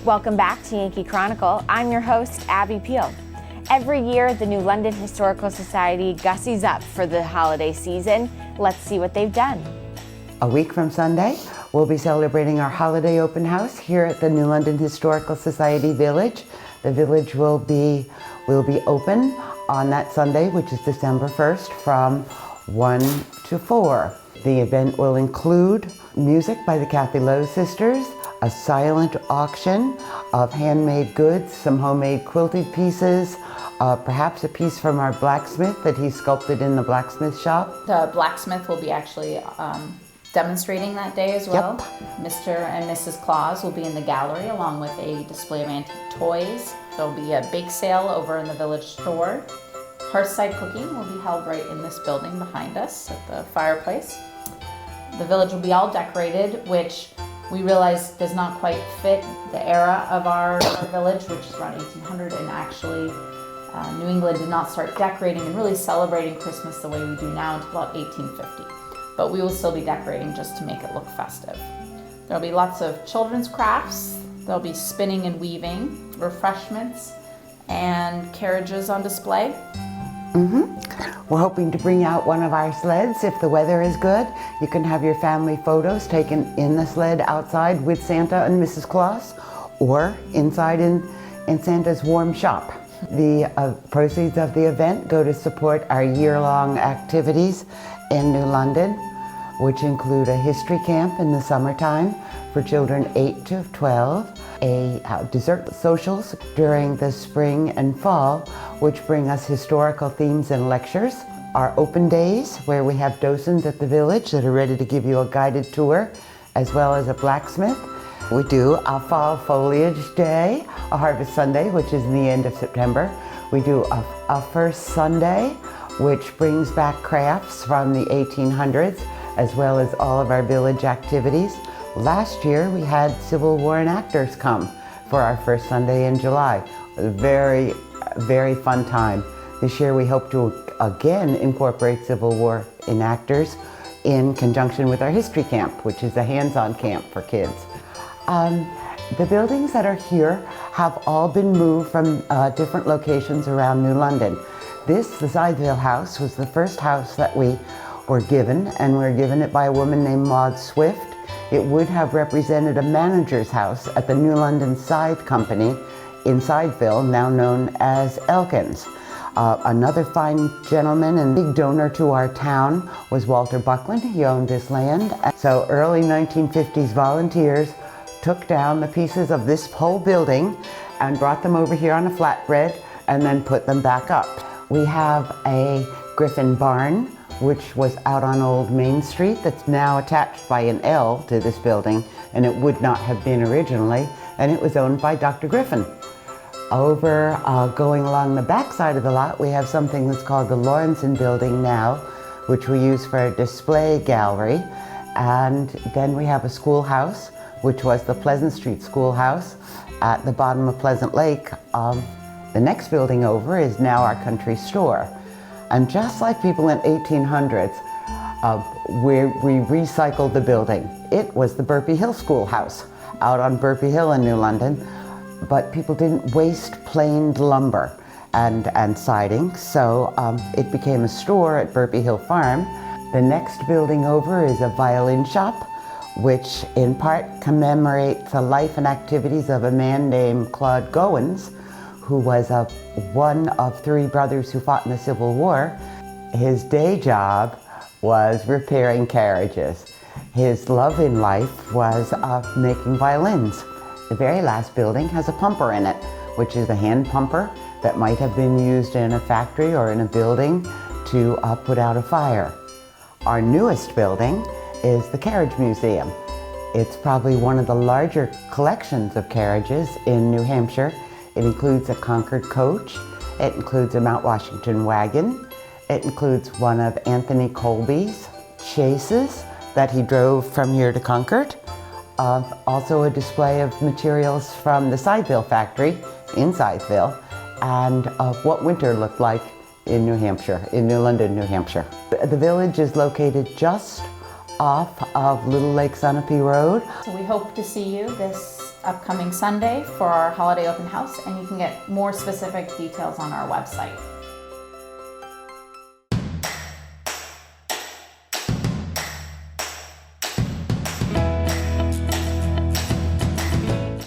Welcome back to Yankee Chronicle. I'm your host, Abby Peel. Every year, the New London Historical Society gussies up for the holiday season. Let's see what they've done. A week from Sunday, we'll be celebrating our holiday open house here at the New London Historical Society Village. The village will be open on that Sunday, which is December 1st, from 1 to 4. The event will include music by the Kathy Lowe sisters, a silent auction of handmade goods, some homemade quilted pieces, perhaps a piece from our blacksmith that he sculpted in the blacksmith shop. The blacksmith will be actually demonstrating that day as well. Yep. Mr. and Mrs. Claus will be in the gallery along with a display of antique toys. There'll be a bake sale over in the village store. Hearthside cooking will be held right in this building behind us at the fireplace. The village will be all decorated, which we realize does not quite fit the era of our village, which is around 1800, and actually New England did not start decorating and really celebrating Christmas the way we do now until about 1850. But we will still be decorating just to make it look festive. There'll be lots of children's crafts. There'll be spinning and weaving, refreshments, and carriages on display. We're hoping to bring out one of our sleds if the weather is good. You can have your family photos taken in the sled outside with Santa and Mrs. Claus, or inside in Santa's warm shop. The proceeds of the event go to support our year-long activities in New London, which include a history camp in the summertime for children 8 to 12, a dessert socials during the spring and fall, which bring us historical themes and lectures, our open days, where we have docents at the village that are ready to give you a guided tour, as well as a blacksmith. We do a fall foliage day, a harvest Sunday, which is in the end of September. We do a first Sunday, which brings back crafts from the 1800s, as well as all of our village activities. Last year, we had Civil War enactors come for our first Sunday in July. A very, very fun time. This year, we hope to again incorporate Civil War enactors in conjunction with our history camp, which is a hands-on camp for kids. The buildings that are here have all been moved from different locations around New London. The Sideville house, was the first house that we were given, and we were given it by a woman named Maud Swift. It would have represented a manager's house at the New London Scythe Company in Sideville, now known as Elkins. Another fine gentleman and big donor to our town was Walter Buckland. He owned this land. So early 1950s volunteers took down the pieces of this whole building and brought them over here on a flatbread and then put them back up. We have a Griffin barn, which was out on Old Main Street, that's now attached by an L to this building, and it would not have been originally, and it was owned by Dr. Griffin. Over going along the back side of the lot, we have something that's called the Lawrenson Building now, which we use for a display gallery. And then we have a schoolhouse, which was the Pleasant Street Schoolhouse at the bottom of Pleasant Lake. The next building over is now our country store. And just like people in 1800s, we recycled the building. It was the Burpee Hill Schoolhouse out on Burpee Hill in New London, but people didn't waste planed lumber and siding, so it became a store at Burpee Hill Farm. The next building over is a violin shop, which in part commemorates the life and activities of a man named Claude Goins, who was one of 3 brothers who fought in the Civil War. His day job was repairing carriages. His love in life was making violins. The very last building has a pumper in it, which is a hand pumper that might have been used in a factory or in a building to put out a fire. Our newest building is the Carriage Museum. It's probably one of the larger collections of carriages in New Hampshire. It includes a Concord coach, it includes a Mount Washington wagon, it includes one of Anthony Colby's chases that he drove from here to Concord. Also a display of materials from the Sideville factory in Sideville, and what winter looked like in New Hampshire, in New London, New Hampshire. The village is located just off of Little Lake Sunapee Road. So we hope to see you this upcoming Sunday for our holiday open house, and you can get more specific details on our website.